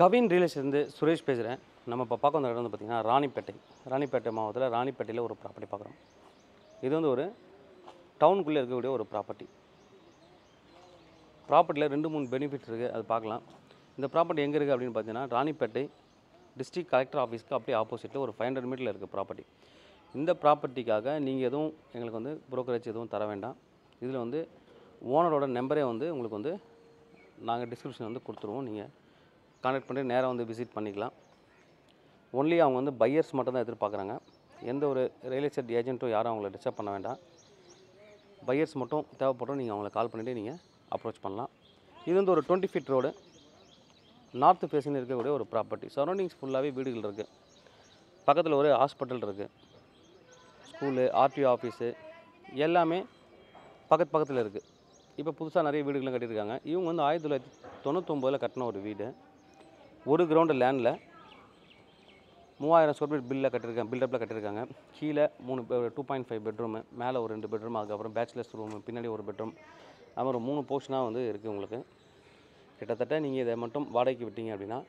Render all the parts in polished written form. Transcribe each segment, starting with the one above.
Kavin real எஸ்டேட்லேருந்து Suresh பேசுகிறேன். நம்ம இப்போ பார்க்க வந்த இடம் வந்து பார்த்திங்கன்னா ராணிப்பேட்டை மாவட்டத்தில் ராணிப்பேட்டையில் ஒரு ப்ராப்பர்ட்டி பார்க்குறோம். இது வந்து ஒரு டவுனுக்குள்ளே இருக்கக்கூடிய ஒரு ப்ராப்பர்ட்டியில் 2-3 பெனிஃபிட் இருக்குது, அது பார்க்கலாம். இந்த ப்ராப்பர்ட்டி எங்கே இருக்குது அப்படின்னு பார்த்தீங்கன்னா ராணிப்பேட்டை டிஸ்ட்ரிக்ட் கலெக்டர் ஆஃபீஸ்க்கு அப்படியே ஆப்போசிட்டில் ஒரு 500 மீட்டரில் இருக்குது ப்ராப்பர்ட்டி. இந்த ப்ராப்பர்ட்டிக்காக நீங்கள் எதுவும் எங்களுக்கு வந்து புரோக்கரேஜ் எதுவும் தர வேண்டாம். இதில் வந்து ஓனரோட நம்பரே வந்து உங்களுக்கு வந்து நாங்கள் டிஸ்கிரிப்ஷன் வந்து கொடுத்துருவோம். நீங்கள் கான்டாக்ட் பண்ணி நேராக வந்து விசிட் பண்ணிக்கலாம். ஒன்லி அவங்க வந்து பையர்ஸ் மட்டும் தான் எதிர்பார்க்குறாங்க. எந்த ஒரு ரியல் எஸ்டேட் ஏஜென்ட்டும் யாரும் அவங்கள டிஸ்டர்ப் பண்ண வேண்டாம். பையர்ஸ் மட்டும் தேவைப்படும், நீங்கள் அவங்கள கால் பண்ணிவிட்டு நீங்கள் அப்ரோச் பண்ணலாம். இது வந்து ஒரு 20 ஃபீட் ரோடு, நார்த்து ஃபேஸிங் இருக்கக்கூடிய ஒரு ப்ராப்பர்ட்டி. சரௌண்டிங்ஸ் ஃபுல்லாகவே வீடுகள் இருக்குது. பக்கத்தில் ஒரு ஹாஸ்பிட்டல் இருக்குது, ஸ்கூலு, ஆர்டிஓ ஆஃபீஸு எல்லாமே பக்கத்தில் இருக்குது. இப்போ புதுசாக நிறைய வீடுகளும் கட்டியிருக்காங்க. இவங்க வந்து 1999 கட்டின ஒரு வீடு. ஒரு கிரவுண்டு லேண்டில் 3000 ஸ்கொயர் ஃபீட் பில்டப்பில் கட்டியிருக்காங்க. கீழே 2.5 பெட்ரூமு, மேலே ஒரு 2 பெட்ரூம், அதுக்கப்புறம் பேச்சுலர்ஸ் ரூமு, பின்னாடி ஒரு பெட்ரூம், அப்புறம் 3 போர்ஷனாக வந்து இருக்குது உங்களுக்கு. கிட்டத்தட்ட நீங்கள் இதை மட்டும் வாடகைக்கு விட்டீங்க அப்படின்னா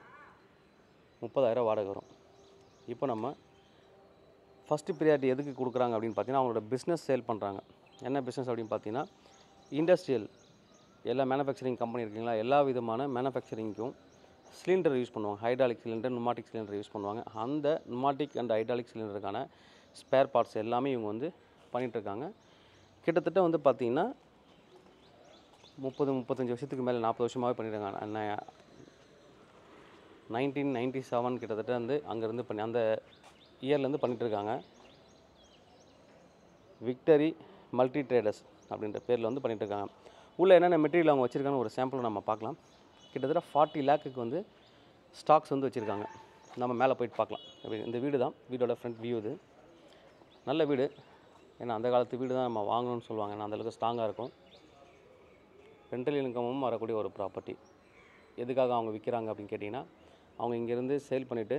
30,000 வாடகை வரும். இப்போ நம்ம ஃபஸ்ட்டு ப்ரியாரிட்டி எதுக்கு கொடுக்குறாங்க அப்படின்னு பார்த்தீங்கன்னா, அவங்களோட பிஸ்னஸ் சேல் பண்ணுறாங்க. என்ன பிஸ்னஸ் அப்படின்னு பார்த்தீங்கன்னா, இண்டஸ்ட்ரியல் எல்லா மேனுஃபேக்சரிங் கம்பெனி இருக்குங்களா, எல்லா விதமான மேனுஃபேக்சரிங்க்கும் சிலிண்டர் யூஸ் பண்ணுவாங்க. ஹைட்ராலிக் சிலிண்டர், நுமாட்டிக் சிலிண்டர் யூஸ் பண்ணுவாங்க. அந்த நுமாட்டிக் அண்ட் ஹைட்ராலிக் சிலிண்டருக்கான ஸ்பேர் பார்ட்ஸ் எல்லாமே இவங்க வந்து பண்ணிகிட்ருக்காங்க. கிட்டத்தட்ட வந்து பார்த்திங்கன்னா 30-35 வருஷத்துக்கு மேலே 40 வருஷமாகவே பண்ணியிருக்காங்க. 1997 கிட்டத்தட்ட வந்து அங்கேருந்து அந்த இயர்லேருந்து பண்ணிகிட்ருக்காங்க. விக்டரி மல்டி ட்ரேடர்ஸ் அப்படின்ற பேரில் வந்து பண்ணிகிட்ருக்காங்க. உள்ளே என்னென்ன மெட்டீரியல் அவங்க வச்சுருக்காங்கன்னு ஒரு சாம்பிள் நம்ம பார்க்கலாம். கிட்டத்தட்ட 40 லேக்குக்கு வந்து ஸ்டாக்ஸ் வந்து வச்சுருக்காங்க. நம்ம மேலே போயிட்டு பார்க்கலாம். இந்த வீடு தான், வீடோட ஃப்ரண்ட் வியூ. இது நல்ல வீடு. ஏன்னா அந்த காலத்து வீடு தான் நம்ம வாங்கணும்னு சொல்லுவாங்க. ஏன்னா அந்தளவுக்கு ஸ்ட்ராங்காக இருக்கும். ரெண்டல் இன்கமும் வரக்கூடிய ஒரு ப்ராப்பர்ட்டி. எதுக்காக அவங்க விற்கிறாங்க அப்படின்னு கேட்டிங்கன்னா, அவங்க இங்கேருந்து சேல் பண்ணிவிட்டு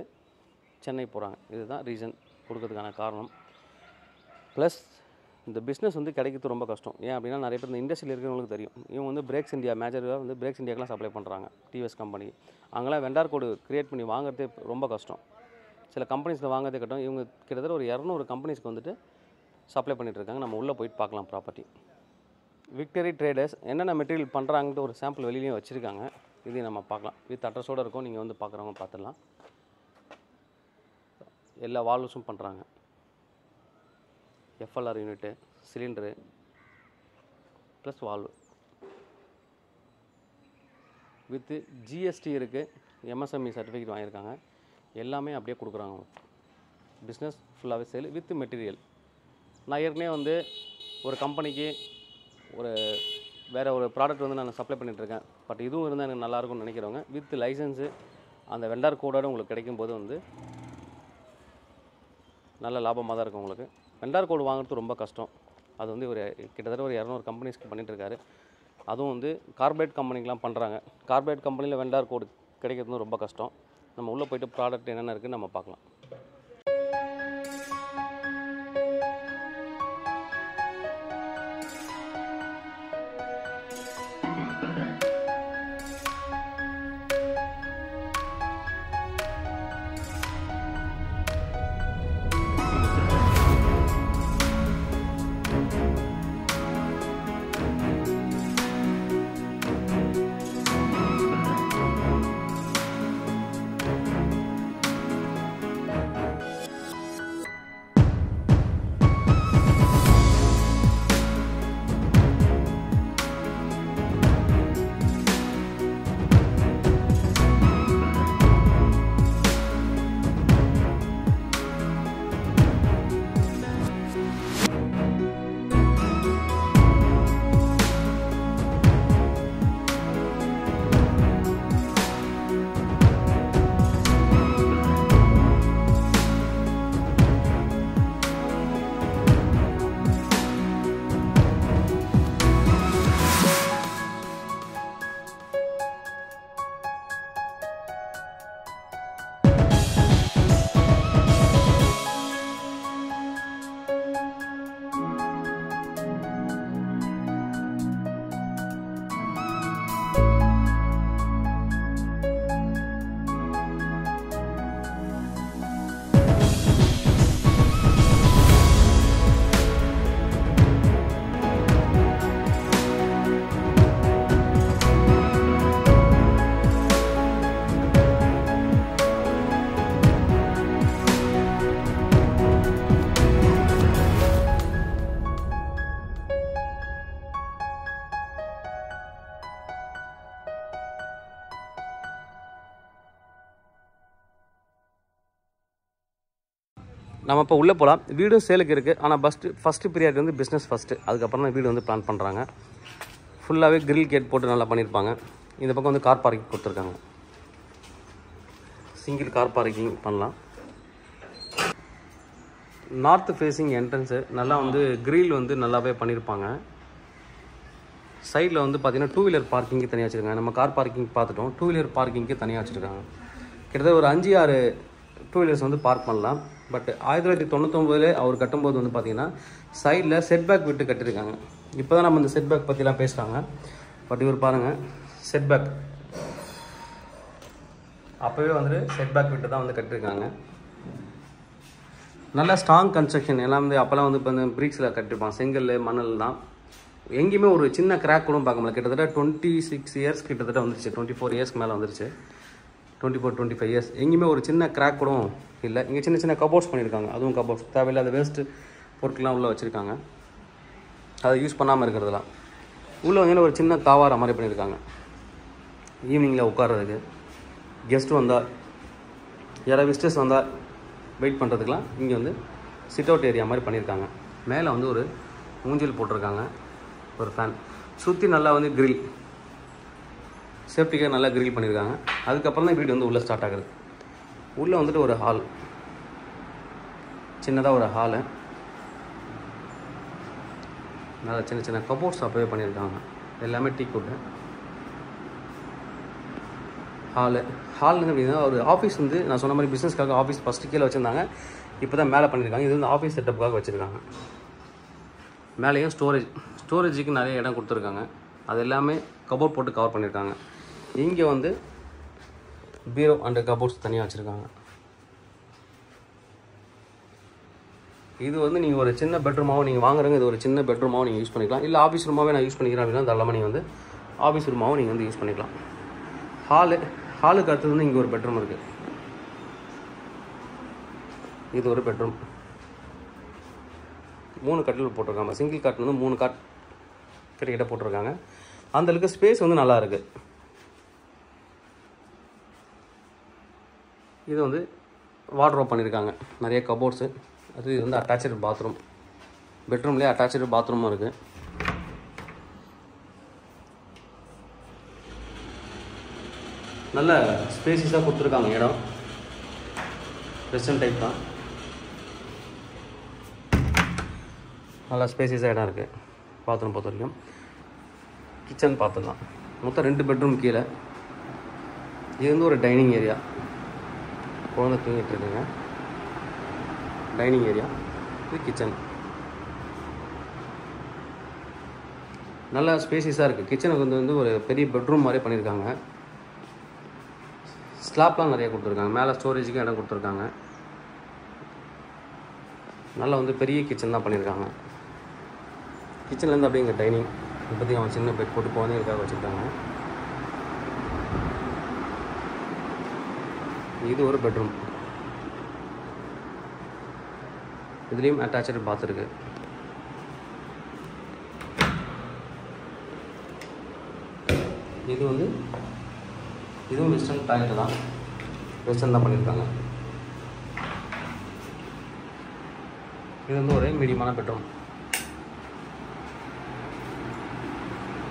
சென்னை போகிறாங்க. இதுதான் ரீசன் கொடுக்கறதுக்கான காரணம். ப்ளஸ் இந்த பிஸ்னஸ் வந்து கிடைக்கிறது ரொம்ப கஷ்டம். ஏன் அப்படின்னா, நிறைய பேர் இந்த இண்டஸ்ட்ரியில் இருக்கிறவங்களுக்கு தெரியும். இவங்க வந்து பிரேக்ஸ் இந்தியா மேஜராக வந்து பிரேக்ஸ் இந்தியாக்கெலாம் சப்ளை பண்ணுறாங்க. டிவிஎஸ் கம்பெனி அங்கெல்லாம் வெண்டார் கோடு க்ரியேட் பண்ணி வாங்குறதே ரொம்ப கஷ்டம். சில கம்பெனிஸில் வாங்குறதே கட்டும். இவங்க கிட்டத்தட்ட ஒரு 200 கம்பெனிஸ்க்கு வந்துட்டு சப்ளை பண்ணிகிட்ருக்காங்க. நம்ம உள்ளே போயிட்டு பார்க்கலாம் ப்ராப்பர்ட்டி. விக்டரி ட்ரேடர்ஸ் என்னென்ன மெட்டீரியல் பண்ணுறாங்கன்ட்டு ஒரு சாம்பிள் வெளியிலையும் வச்சுருக்காங்க. இதையும் நம்ம பார்க்கலாம். வித் அட்ரஸோடு இருக்கும். நீங்கள் வந்து பார்க்குறவங்க பார்த்துடலாம். எல்லா வால்வ்ஸும் பண்ணுறாங்க. FLR unit, cylinder plus valve with GST இருக்குது. எம்எஸ்எம்இ சர்டிஃபிகேட் வாங்கியிருக்காங்க. எல்லாமே அப்படியே கொடுக்குறாங்க. பிஸ்னஸ் ஃபுல்லாகவே சேல் வித் மெட்டீரியல். நான் ஏற்கனவே வந்து ஒரு கம்பெனிக்கு வேறு ஒரு ப்ராடக்ட் வந்து நான் சப்ளை பண்ணிகிட்ருக்கேன். பட் இதுவும் இருந்தால் எனக்கு நல்லாயிருக்கும்னு நினைக்கிறவங்க வித் லைசன்ஸு அந்த வெண்டார் கோடோடு உங்களுக்கு கிடைக்கும்போது வந்து நல்ல லாபமாக தான் இருக்கும் உங்களுக்கு. வெண்டார் கோடு வாங்குறது ரொம்ப கஷ்டம். அது வந்து கிட்டத்தட்ட ஒரு 200 கம்பெனிஸ்க்கு பண்ணிகிட்ருக்காரு. அதுவும் வந்து கார்பரேட் கம்பெனிக்கெலாம் பண்ணுறாங்க. கார்பரேட் கம்பெனியில் வெண்டார் கோடு கிடைக்கிறது ரொம்ப கஷ்டம். நம்ம உள்ளே போய்ட்டு ப்ராடக்ட் என்னென்ன இருக்குதுன்னு நம்ம பார்க்கலாம். நம்ம இப்போ உள்ளே போகலாம். வீடும் சேலுக்கு இருக்குது. ஆனால் ஃபஸ்ட்டு ப்ரியாரிட்டி வந்து பிஸ்னஸ் ஃபஸ்ட்டு. அதுக்கப்புறம் தான் வீடு வந்து பிளான் பண்ணுறாங்க. ஃபுல்லாகவே கிரில் கேட் போட்டு நல்லா பண்ணியிருப்பாங்க. இந்த பக்கம் வந்து கார் பார்க்கிங் கொடுத்துருக்காங்க. சிங்கிள் கார் பார்க்கிங் பண்ணலாம். நார்த் ஃபேஸிங் என்ட்ரன்ஸு நல்லா வந்து கிரில் வந்து நல்லாவே பண்ணியிருப்பாங்க. சைடில் வந்து பார்த்திங்கன்னா 2 வீலர் பார்க்கிங்க்கு தனியாக வச்சுருக்காங்க. நம்ம கார் பார்க்கிங் பார்த்துட்டோம். 2 வீலர் பார்க்கிங்க்கு தனியாக வச்சுருக்காங்க. கிட்டத்தட்ட ஒரு 5-6 2 வீலர்ஸ் வந்து பார்க் பண்ணலாம். பட் 1999 அவர் கட்டும்போது வந்து பார்த்திங்கன்னா சைடில் செட்பேக் விட்டு கட்டியிருக்காங்க. இப்போ தான் நம்ம இந்த செட்பேக் பற்றிலாம் பேசுகிறாங்க. பட் இவர் பாருங்கள், செட்பேக் அப்போவே வந்துட்டு செட்பேக் விட்டு தான் வந்து கட்டியிருக்காங்க. நல்ல ஸ்ட்ராங் கன்ஸ்ட்ரக்ஷன். எல்லாம் வந்து அப்போல்லாம் வந்து இப்போ இந்த பிரிக்ஸில் கட்டிருப்பாங்க. செங்கல் மணல் தான். எங்கேயுமே ஒரு சின்ன கிராக் கூட பார்க்க முடியல. கிட்டத்தட்ட 26 இயர்ஸ் கிட்டத்தட்ட வந்துருச்சு. 24 இயர்ஸ்க்கு மேலே வந்துருச்சு. 24-25 இயர்ஸ். எங்கேயுமே ஒரு சின்ன கிராக் கூட இல்லை. இங்கே சின்ன சின்ன கபோர்ட்ஸ் பண்ணியிருக்காங்க. அதுவும் கபோர்ட்ஸ் தேவையில்லாத வேஸ்ட்டு பொருட்கள்லாம் உள்ளே வச்சுருக்காங்க. அதை யூஸ் பண்ணாமல் இருக்கிறதுலாம். உள்ளே வந்து ஒரு சின்ன தாவார மாதிரி பண்ணியிருக்காங்க. ஈவினிங்கில் உட்கார்றதுக்கு, கெஸ்ட்டு வந்தால், யாராவது விசிட்டர்ஸ் வந்தால் வெயிட் பண்ணுறதுக்கெலாம் இங்கே வந்து சிட் அவுட் ஏரியா மாதிரி பண்ணியிருக்காங்க. மேலே வந்து ஒரு ஊஞ்சல் போட்டிருக்காங்க, ஒரு ஃபேன். சுற்றி நல்லா வந்து கிரில், சேஃப்டிக்காக நல்லா கிரில் பண்ணியிருக்காங்க. அதுக்கப்புறம் தான் வீடு வந்து உள்ளே ஸ்டார்ட் ஆகுது. உள்ளே வந்துட்டு ஒரு ஹால், சின்னதாக ஒரு ஹாலு. நல்லா சின்ன சின்ன கபோர்ட்ஸ் அப்போவே பண்ணியிருக்காங்க. எல்லாமே டீ குட்டு. ஹால்னு அப்படின்னா ஒரு ஆஃபீஸ் வந்து நான் சொன்ன மாதிரி பிஸ்னஸ்க்காக ஆஃபீஸ் ஃபஸ்ட்டு கீழே வச்சுருந்தாங்க. இப்போ தான் மேலே பண்ணியிருக்காங்க. இது வந்து ஆஃபீஸ் செட்டப்புக்காக வச்சுருக்காங்க. மேலேயும் ஸ்டோரேஜுக்கு நிறைய இடம் கொடுத்துருக்காங்க. அது எல்லாமே கபோர்ட் போட்டு கவர் பண்ணியிருக்காங்க. இங்கே வந்து பீரோ அண்ட் கபோர்ட்ஸ் தனியாக வச்சுருக்காங்க. இது வந்து நீங்கள் ஒரு சின்ன பெட்ரூமாகவும் நீங்கள் வாங்குறவங்க இது ஒரு சின்ன பெட்ரூமாகவும் நீங்கள் யூஸ் பண்ணிக்கலாம். இல்லை ஆஃபீஸ் ரூமாகவே நான் யூஸ் பண்ணிக்கிறேன் அப்படின்னா தாராளமாக நீங்கள் வந்து ஆஃபீஸ் ரூமாகவும் நீங்கள் வந்து யூஸ் பண்ணிக்கலாம். ஹாலுக்கு அடுத்தது வந்து இங்கே ஒரு பெட்ரூம் இருக்குது. இது ஒரு பெட்ரூம். 3 கட்டில் போட்டிருக்காங்க. சிங்கிள் காட் வந்து 3 காட் கிட்ட போட்டிருக்காங்க. அந்த அளவுக்கு ஸ்பேஸ் வந்து நல்லா இருக்குது. இது வந்து வார்ட்ரோப் பண்ணியிருக்காங்க. நிறைய கபோர்ட்ஸு. அது இது வந்து அட்டாச்சு பாத்ரூம். பெட்ரூம்லேயே அட்டாச்சு பாத்ரூமும் இருக்குது. நல்ல ஸ்பேசிஸாக கொடுத்துருக்காங்க. இடம் வெஸ்டர்ன் டைப் தான். நல்லா ஸ்பேசிஸாக இடம் இருக்குது. பாத்ரூம் பொறுத்த வரைக்கும். கிச்சன் பார்த்துக்கலாம். மொத்தம் 2 பெட்ரூம் கீழே. இது வந்து ஒரு டைனிங் ஏரியா. குழந்தை தூங்கிட்டு இருக்குங்க. Dining area. இது கிச்சன். நல்லா ஸ்பேசிஸாக இருக்குது. கிச்சனுக்கு வந்து ஒரு பெரிய பெட்ரூம் மாதிரி பண்ணியிருக்காங்க. ஸ்லாப்லாம் நிறைய கொடுத்துருக்காங்க. மேலே ஸ்டோரேஜுக்கு இடம் கொடுத்துருக்காங்க. நல்லா வந்து பெரிய கிச்சன் தான் பண்ணியிருக்காங்க. கிச்சன்லேருந்து அப்படியே இங்கே டைனிங். இப்போதைக்கு அவன் சின்ன பெட் போட்டு குழந்தைங்களுக்காக வச்சுருக்காங்க. இது ஒரு பெட்ரூம். இதுலேயும் அட்டாச்சு பாத் இருக்குது. இது வந்து இதுவும் வெஸ்டர்ன் டாய்லெட் தான். வெஸ்டர்ன் தான் பண்ணியிருக்காங்க. இது வந்து ஒரு மீடியமான பெட்ரூம்.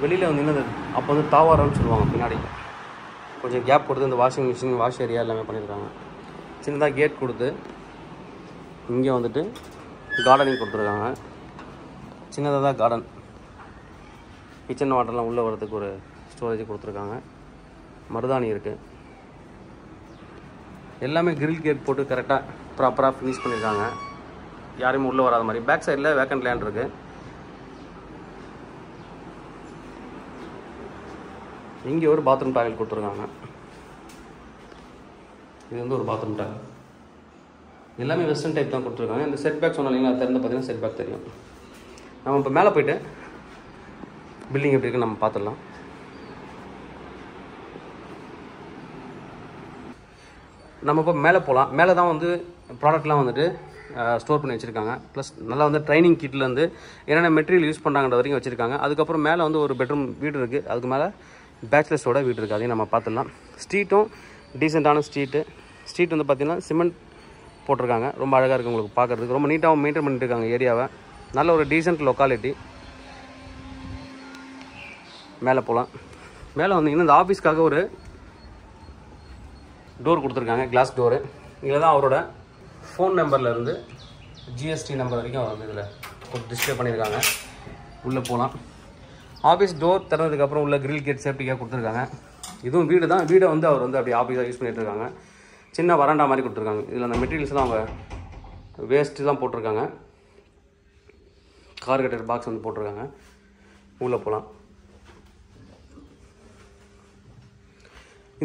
வெளியில் வந்து என்னது அப்போ வந்து தாவாரம்னு சொல்லுவாங்க. பின்னாடி கொஞ்சம் கேப் கொடுத்து இந்த வாஷிங் மிஷின், வாஷ் ஏரியா எல்லாமே பண்ணியிருக்காங்க. சின்னதாக கேட் கொடுத்து இங்கே வந்துட்டு கார்டனிங் கொடுத்துருக்காங்க. சின்னதாக தான் கார்டன். கிச்சன் வாட்டர்லாம் உள்ளே வரதுக்கு ஒரு ஸ்டோரேஜ் கொடுத்துருக்காங்க. மருதாணி இருக்குது. எல்லாமே கிரில் கேட் போட்டு கரெக்டாக ப்ராப்பராக ஃபினிஷ் பண்ணியிருக்காங்க. யாருமே உள்ளே வராத மாதிரி. பேக் சைடில் வேக்கண்ட் லேண்ட் இருக்குது. இங்கே ஒரு பாத்ரூம் டாய்லெட் கொடுத்துருக்காங்க. இது வந்து ஒரு பாத்ரூம் டாய்லெட். எல்லாமே வெஸ்டர்ன் டைப் தான் கொடுத்துருக்காங்க. இந்த செட் பேக் சொன்னாலிங்களா, அது திறந்து பார்த்தீங்கன்னா செட் பேக் தெரியும். நம்ம இப்போ மேலே போய்ட்டு பில்டிங் எப்படி இருக்குன்னு நம்ம பார்த்துடலாம். நம்ம இப்போ மேலே போகலாம். மேலே தான் வந்து ப்ராடக்ட்லாம் வந்துட்டு ஸ்டோர் பண்ணி வச்சுருக்காங்க. ப்ளஸ் நல்லா வந்து ட்ரைனிங் கிட்லேருந்து என்னென்ன மெட்டீரியல் யூஸ் பண்ணுறாங்கன்ற வரைக்கும் வச்சுருக்காங்க. அதுக்கப்புறம் மேலே வந்து ஒரு பெட்ரூம் வீடு இருக்குது. அதுக்கு மேலே பேச்சுலர்ஸோட வீடு இருக்குது. அதையும் நம்ம பார்த்துடலாம். ஸ்ட்ரீட்டும் டீசெண்டான ஸ்ட்ரீட் வந்து பார்த்திங்கன்னா சிமெண்ட் போட்டிருக்காங்க. ரொம்ப அழகாக இருக்குது உங்களுக்கு பார்க்குறதுக்கு. ரொம்ப நீட்டாகவும் மெயின்டைன் பண்ணிட்டு இருக்காங்க ஏரியாவை. நல்ல ஒரு டீசென்ட் லொக்காலிட்டி. மேலே போகலாம். மேலே வந்தீங்கன்னா இந்த ஆஃபீஸ்க்காக ஒரு டோர் கொடுத்துருக்காங்க, கிளாஸ் டோரு. இதில் தான் அவரோட ஃபோன் நம்பர்லேருந்து ஜிஎஸ்டி நம்பர் வரைக்கும் வந்து இதில் டிஸ்பிளே பண்ணியிருக்காங்க. உள்ளே போகலாம். ஆஃபீஸ் டோர் திறந்ததுக்கப்புறம் உள்ள கிரில் கேட் சேஃப்டிக்காக கொடுத்துருக்காங்க. இதுவும் வீடு தான். வீடை வந்து அவர் வந்து அப்படி ஆஃபீஸாக யூஸ் பண்ணிகிட்டு இருக்காங்க. சின்ன வராண்டா மாதிரி கொடுத்துருக்காங்க. இதில் அந்த மெட்டீரியல்ஸ்லாம் அவங்க வேஸ்ட்டு தான் போட்டிருக்காங்க. கார் கட்டர் பாக்ஸ் வந்து போட்டிருக்காங்க. உள்ளே போகலாம்.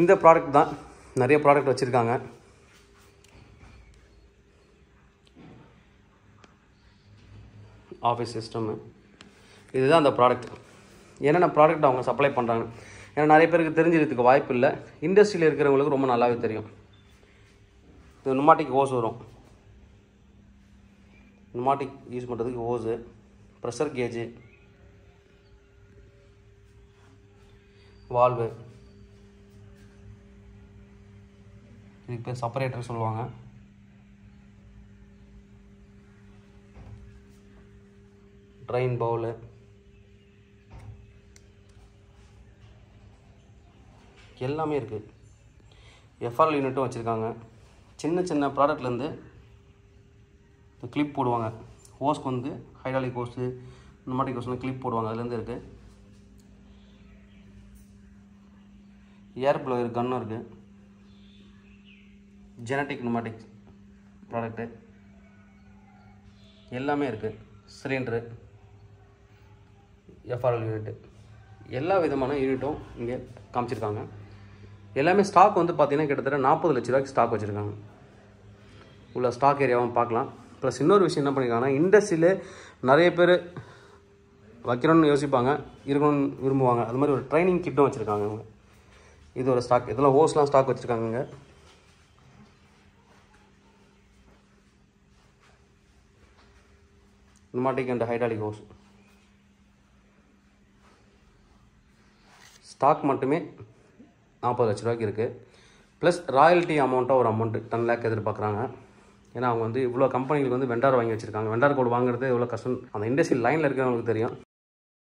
இந்த ப்ராடக்ட் தான். நிறைய ப்ராடக்ட் வச்சுருக்காங்க. ஆஃபீஸ் சிஸ்டமு இதுதான் அந்த ப்ராடக்ட். என்னென்ன ப்ராடக்ட் அவங்க சப்ளை பண்ணுறாங்க ஏன்னா நிறைய பேருக்கு தெரிஞ்சிருக்கிறதுக்கு வாய்ப்பு இல்லை. இண்டஸ்ட்ரியில் இருக்கிறவங்களுக்கு ரொம்ப நல்லாவே தெரியும். இது நுமாட்டிக் ஹோஸ் வரும். நுமாட்டிக் யூஸ் பண்ணுறதுக்கு ஹோஸு, ப்ரெஷர் கேஜு, வால்வு, இதுக்கு பேர் செப்பரேட்டர் சொல்லுவாங்க. ட்ரைன் பவுலு, எல்லாமே இருக்குது. எஃப்ஆர்எல் யூனிட்டும் வச்சுருக்காங்க. சின்ன சின்ன ப்ராடக்ட்லேருந்து கிளிப் போடுவாங்க. ஹோஸ்க்கு வந்து ஹைட்ராலிக் ஹோஸு, நுமாட்டிக் ஹோஸ்லாம் கிளிப் போடுவாங்க. அதுலேருந்து இருக்குது. ஏர் ப்ளோயர் கன்னும் இருக்குது. ஜெனட்டிக் நுமாட்டிக் ப்ராடக்ட்டு எல்லாமே இருக்குது. சிலிண்டரு, எஃப்ஆர்எல் யூனிட்டு, எல்லா விதமான யூனிட்டும் இங்கே காமிச்சிருக்காங்க. எல்லாமே ஸ்டாக் வந்து பார்த்திங்கன்னா கிட்டத்தட்ட 40 லட்ச ரூபாய்க்கு ஸ்டாக் வச்சுருக்காங்க. உள்ள ஸ்டாக் ஏரியாவும் பார்க்கலாம். ப்ளஸ் இன்னொரு விஷயம் என்ன பண்ணியிருக்காங்கன்னா, இண்டஸ்ட்ரியிலே நிறைய பேர் வைக்கணும்னு யோசிப்பாங்க, இருக்கணும்னு விரும்புவாங்க. அது மாதிரி ஒரு ட்ரைனிங் கிட்டும் வச்சுருக்காங்க அவங்க. இது ஒரு ஸ்டாக். இதெல்லாம் ஹோஸ்லாம் ஸ்டாக் வச்சுருக்காங்க. Pneumatic and hydraulic hose stock மட்டுமே 40 லட்ச ரூபாய்க்கு இருக்குது. ப்ளஸ் ராயல்ட்டி அமௌண்ட்டாக ஒரு அமௌண்ட்டு 10 லேக் எதிர்பார்க்குறாங்க. ஏன்னா அவங்க வந்து இவ்வளோ கம்பெனிகளுக்கு வந்து வெண்டார் வாங்கி வச்சுருக்காங்க. வெண்டார் கோடு வாங்குறது எவ்வளோ கஷ்டம் அந்த இண்டஸ்ட்ரி லைனில் இருக்கிறவங்களுக்கு தெரியும்,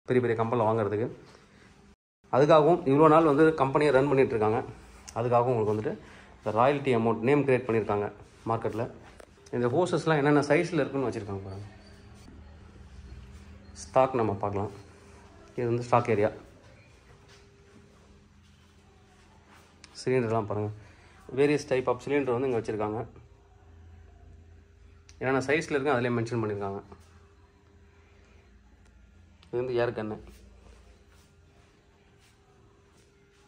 பெரிய பெரிய கம்பெனியில் வாங்குறதுக்கு. அதுக்காகவும் இவ்வளோ நாள் வந்து கம்பெனியை ரன் பண்ணிகிட்ருக்காங்க. அதுக்காகவும் உங்களுக்கு வந்துட்டு இந்த ராயல்ட்டி அமௌண்ட் நேம் க்ரியேட் பண்ணியிருக்காங்க மார்க்கெட்டில். இந்த ஹோசஸ்லாம் என்னென்ன சைஸில் இருக்குன்னு வச்சுருக்காங்க பாருங்கள். ஸ்டாக் நம்ம பார்க்கலாம். இது வந்து ஸ்டாக் ஏரியா. சிலிண்டர்லாம் பாருங்கள். வேரியஸ் டைப் ஆஃப் சிலிண்டர் வந்து இங்கே வச்சுருக்காங்க. என்னென்ன சைஸில் இருக்குது அதிலே மென்ஷன் பண்ணியிருக்காங்க. இது வந்து ஏர் கன்னு.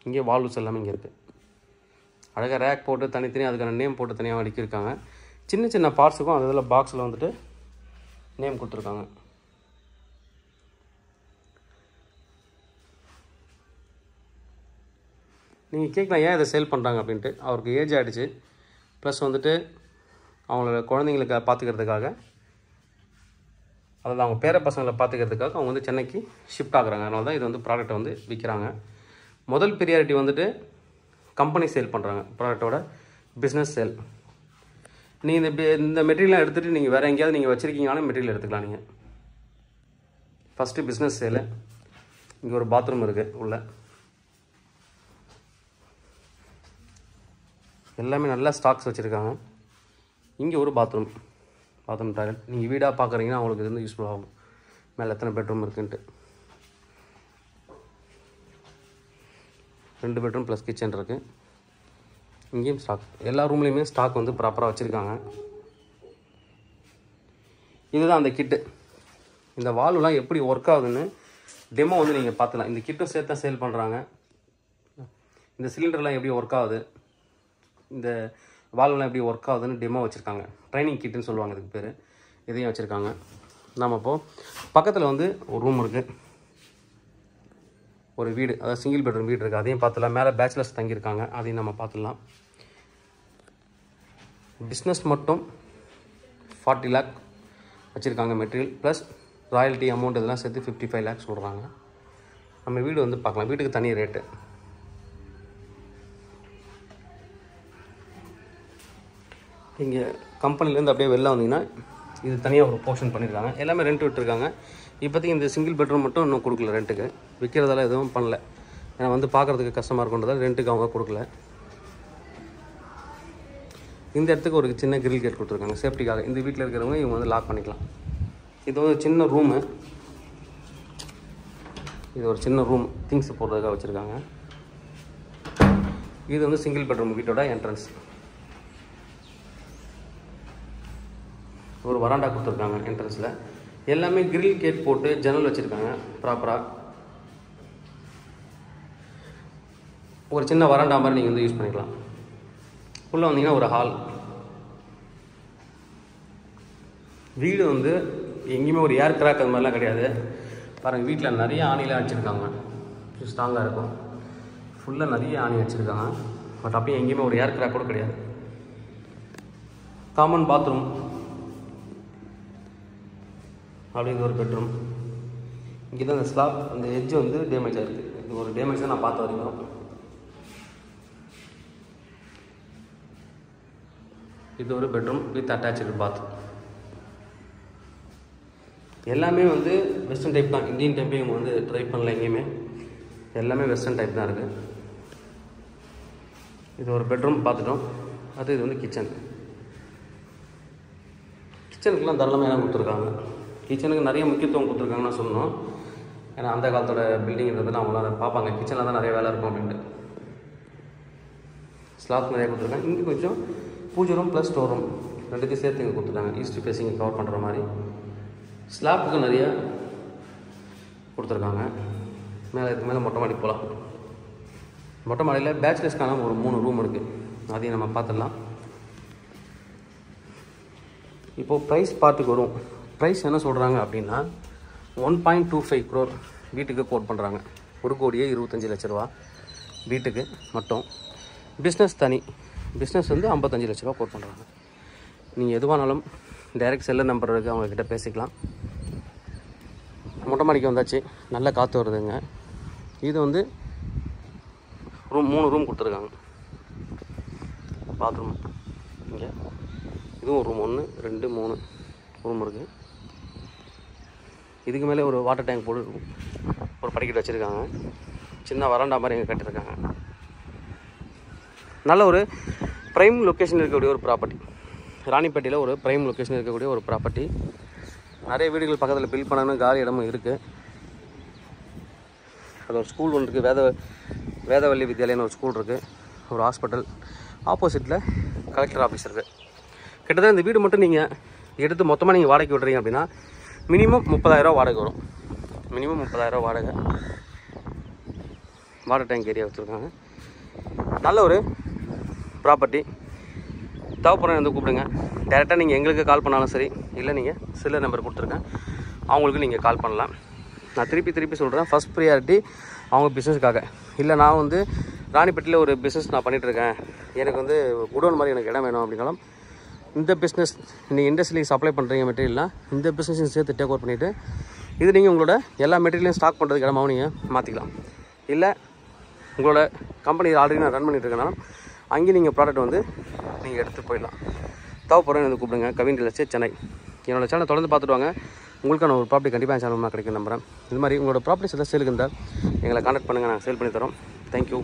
இங்கே வால்வ்ஸ் எல்லாமே இங்கே இருக்குது. அழகாக ரேக் போட்டு தனித்தனி அதுக்கான நேம் போட்டு தனியாக அடிக்கிருக்காங்க. சின்ன சின்ன பார்ட்ஸுக்கும் அது இதில் பாக்ஸில் வந்துட்டு நேம் கொடுத்துருக்காங்க. நீங்கள் கேட்கலாம் ஏன் இதை சேல் பண்ணுறாங்க அப்படின்ட்டு. அவருக்கு ஏஜ் ஆகிடுச்சு. ப்ளஸ் வந்துட்டு அவங்களோட குழந்தைங்களுக்கு பார்த்துக்கிறதுக்காக, அதாவது அவங்க பேர பசங்களை பார்த்துக்கிறதுக்காக அவங்க வந்து சென்னைக்கு ஷிஃப்ட் ஆகுறாங்க. அதனால தான் இது வந்து ப்ராடக்ட்டை வந்து விற்கிறாங்க. முதல் ப்ரியாரிட்டி வந்துட்டு கம்பெனி சேல் பண்ணுறாங்க. ப்ராடக்டோட பிஸ்னஸ் சேல். நீங்கள் இந்த மெட்டீரியலாம் எடுத்துகிட்டு நீங்கள் வேறு எங்கேயாவது நீங்கள் வச்சுருக்கீங்கனாலும் மெட்டீரியல் எடுத்துக்கலாம். நீங்கள் ஃபஸ்ட்டு பிஸ்னஸ் சேலு. இங்கே ஒரு பாத்ரூம் இருக்குது. உள்ள எல்லாமே நல்லா ஸ்டாக்ஸ் வச்சுருக்காங்க. இங்கே ஒரு பாத்ரூம் டாய்லெட். நீங்கள் வீடாக பார்க்குறீங்கன்னா அவங்களுக்கு இது வந்து யூஸ்ஃபுல் ஆகும். மேலே எத்தனை பெட்ரூம் இருக்குன்ட்டு. 2 பெட்ரூம் ப்ளஸ் கிச்சன் இருக்குது. இங்கேயும் ஸ்டாக். எல்லா ரூம்லேயுமே ஸ்டாக் வந்து ப்ராப்பராக வச்சுருக்காங்க. இதுதான் அந்த கிட்டு. இந்த வால்வுலாம் எப்படி ஒர்க் ஆகுதுன்னு டெமோ வந்து நீங்கள் பார்த்துலாம். இந்த கிட்டும் சேர்த்து தான் சேல் பண்ணுறாங்க. இந்த சிலிண்டர்லாம் எப்படி ஒர்க் ஆகுது, இந்த வால்வெலாம் எப்படி ஒர்க் ஆகுதுன்னு டெமோ வச்சுருக்காங்க. ட்ரைனிங் கிட்டுன்னு சொல்லுவாங்க இதுக்கு பேர். இதையும் வச்சுருக்காங்க. நம்ம இப்போது பக்கத்தில் வந்து ஒரு ரூம் இருக்குது, ஒரு வீடு, அதாவது சிங்கிள் பெட்ரூம் வீடு இருக்குது. அதையும் பார்த்துலாம். மேலே பேச்சுலர்ஸ் தங்கியிருக்காங்க, அதையும் நம்ம பார்த்துடலாம். பிஸ்னஸ் மட்டும் 40 லேக் வச்சுருக்காங்க மெட்டீரியல். ப்ளஸ் ராயல்ட்டி அமௌண்ட் இதெல்லாம் சேர்த்து 55 லேக் சொல்கிறாங்க. நம்ம வீடு வந்து பார்க்கலாம். வீட்டுக்கு தனி ரேட்டு. இங்கே கம்பெனிலேருந்து அப்படியே வெளில வந்தீங்கன்னா இது தனியாக ஒரு போர்ஷன் பண்ணியிருக்காங்க. எல்லாமே ரெண்ட் விட்டுருக்காங்க. இப்போதைக்கு இந்த சிங்கிள் பெட்ரூம் மட்டும் இன்னும் கொடுக்கல ரெண்ட்டுக்கு. விற்கிறதெல்லாம் எதுவும் பண்ணல. ஏன்னா வந்து பார்க்குறதுக்கு கஷ்டமாக இருக்குன்றதால ரெண்ட்டுக்கு அவங்க கொடுக்கல. இந்த இடத்துக்கு ஒரு சின்ன கிரில் கேட் கொடுத்துருக்காங்க சேஃப்டிக்காக. இந்த வீட்டில் இருக்கிறவங்க இவங்க வந்து லாக் பண்ணிக்கலாம். இது வந்து சின்ன ரூமு. இது ஒரு சின்ன ரூம் திங்ஸ் போடுறதுக்காக வச்சுருக்காங்க. இது வந்து சிங்கிள் பெட்ரூம் வீட்டோட என்ட்ரன்ஸ். ஒரு வராண்டா கொடுத்துருக்காங்க என்ட்ரன்ஸில். எல்லாமே கிரில் கேட் போட்டு ஜன்னல் வச்சுருக்காங்க ப்ராப்பராக. ஒரு சின்ன வராண்டா மாதிரி நீங்கள் வந்து யூஸ் பண்ணிக்கலாம். உள்ளே வந்தீங்கன்னா ஒரு ஹால். வீடு வந்து எங்கேயுமே ஒரு ஏர் கிராக் அது மாதிரிலாம் கிடையாது. பாருங்கள், வீட்டில் நிறைய ஆணிலாம் அடிச்சிருக்காங்க. ஸ்ட்ராங்காக இருக்கும். ஃபுல்லாக நிறைய ஆணி வச்சுருக்காங்க. பட் அப்படியே எங்கேயுமே ஒரு ஏர் கிராக் கூட கிடையாது. Common bathroom. அப்படிங்கிற ஒரு பெட்ரூம். இங்கே தான் இந்த ஸ்லாப் அந்த எட்ஜ் வந்து டேமேஜாக இருக்குது. இது ஒரு டேமேஜ் தான் நான் பார்த்த வரைக்கும். இது ஒரு பெட்ரூம் வித் அட்டாச்சு பாத். எல்லாமே வந்து வெஸ்டர்ன் டைப் தான். இந்தியன் டைப்பே இவங்க வந்து ட்ரை பண்ணல எங்கேயுமே. எல்லாமே வெஸ்டர்ன் டைப் தான் இருக்குது. இது ஒரு பெட்ரூம் பார்த்துட்டோம். அது இது வந்து கிச்சன். கிச்சனுக்குலாம் தாராளமாக இடம் கொடுத்துருக்காங்க. கிச்சனுக்கு நிறைய முக்கியத்துவம் கொடுத்துருக்காங்கன்னு சொல்லணும். ஏன்னா அந்த காலத்தோட பில்டிங்கிறதுலாம் அவங்களாம் அதை பார்ப்பாங்க. கிச்சனில் தான் நிறைய வேலை இருக்கும் அப்படின்ட்டு. ஸ்லாப் நிறைய கொடுத்துருக்காங்க. இங்கே கொஞ்சம் பூஜை ரூம் ப்ளஸ் ஸ்டோர் ரூம் ரெண்டுத்தையும் சேர்த்து இங்கே கொடுத்துருக்காங்க. ஈஸ்ட் ஃபேஸிங் கவர் பண்ணுற மாதிரி. ஸ்லாப்புக்கு நிறைய கொடுத்துருக்காங்க. மேலே இதுக்கு மேலே மொட்டை மாடி போகலாம். மொட்டை மாடியில் பேச்சுலர்ஸ்க்கான ஒரு 3 ரூம் இருக்குது. அதையும் நம்ம பார்த்துடலாம். இப்போது ப்ரைஸ் பார்த்துக்கு வரும். ப்ரைஸ் என்ன சொல்கிறாங்க அப்படின்னா 1.25 crore வீட்டுக்கு கோட் பண்ணுறாங்க. 1,25,00,000 வீட்டுக்கு மட்டும். பிஸ்னஸ் தனி. பிஸ்னஸ் வந்து 55 லட்ச ரூபா கோட் பண்ணுறாங்க. நீங்கள் எதுவானாலும் டைரெக்ட் செல்லர் நம்பர் இருக்குது, அவங்கக்கிட்ட பேசிக்கலாம். மொட்டை மாடிக்கு வந்தாச்சு. நல்ல காற்று வருதுங்க. இது வந்து ரூம் 3 ரூம் கொடுத்துருக்காங்க. பாத்ரூம் இங்கே. இதுவும் ரூம் 1 2 3 ரூம் இருக்குது. இதுக்கு மேலே ஒரு வாட்டர் டேங்க் போட்டு ஒரு படிக்கட்டு வச்சுருக்காங்க. சின்ன வராண்டா மாதிரி இங்கே கட்டியிருக்காங்க. நல்ல ஒரு ப்ரைம் லொக்கேஷன் இருக்கக்கூடிய ஒரு ப்ராப்பர்ட்டி. ராணிப்பேட்டையில் ஒரு ப்ரைம் லொக்கேஷன் இருக்கக்கூடிய ஒரு ப்ராப்பர்ட்டி. நிறைய வீடுகள் பக்கத்தில் பில் பண்ணணும். காலி இடமும் இருக்குது. அது ஒரு ஸ்கூல் ஒன்று இருக்குது. வேதவல்லி வித்யாலயன்னு ஒரு ஸ்கூல் இருக்குது. ஒரு ஹாஸ்பிட்டல். ஆப்போசிட்டில் கலெக்டர் ஆஃபீஸ் இருக்குது. கிட்டத்தட்ட இந்த வீடு மட்டும் நீங்கள் எடுத்து மொத்தமாக நீங்கள் வாடகைக்கு விட்றீங்க அப்படின்னா மினிமம் 30,000 வாடகை வரும். மினிமம் 30,000 வாடகை. வாட்டர் டேங்க் ஏரியா வச்சுருக்காங்க. நல்ல ஒரு ப்ராப்பர்ட்டி. தேவைப்படுற வந்து கூப்பிடுங்க. டேரெக்டாக நீங்கள் எங்களுக்கு கால் பண்ணாலும் சரி, இல்லை நீங்கள் செல்லர் நம்பர் கொடுத்துருக்கேன், அவங்களுக்கு நீங்கள் கால் பண்ணலாம். நான் திருப்பி சொல்கிறேன், ஃபஸ்ட் ப்ரியாரிட்டி அவங்க பிஸ்னஸுக்காக. இல்லை நான் வந்து ராணிப்பேட்டையில் ஒரு பிஸ்னஸ் நான் பண்ணிகிட்ருக்கேன், எனக்கு வந்து குடோன் மாதிரி எனக்கு இடம் வேணும் அப்படின்னாலும் இந்த பிஸ்னஸ் நீங்கள் இண்டஸ்ட்ரியில் சப்ளை பண்ணுறீங்க மெட்டீரியல்லாம் இந்த பிஸ்னஸையும் சேர்த்து டேக் ஓவர் பண்ணிவிட்டு இது நீங்கள் உங்களோட எல்லா மெட்டீரியலையும் ஸ்டாக் பண்ணுறதுக்கு இடமாவும் நீங்கள் மாற்றிக்கலாம். இல்லை உங்களோட கம்பெனி ஆல்ரெடி நான் ரன் பண்ணிகிட்டு இருக்கேனாலும் அங்கேயும் நீங்கள் ப்ராடக்ட் வந்து நீங்கள் எடுத்து போயிடலாம். தேவைப்படுறேன் வந்து கூப்பிடுங்க. Kavin real estate Chennai. என்னோடய சேனல் தொடர்ந்து பார்த்துட்டு வாங்க. உங்களுக்கான ஒரு ப்ராப்பர்ட்டி கண்டிப்பாக என் சேனல் கிடைக்கும் நம்புகிறேன். இது மாதிரி உங்களோட ப்ராப்பர்ட்டிஸ் எல்லாம் சேலுக்கு இருந்தால் எங்களை கான்டாக்ட் பண்ணுங்கள். நாங்கள் சேல் பண்ணி தரோம். தேங்க்யூ.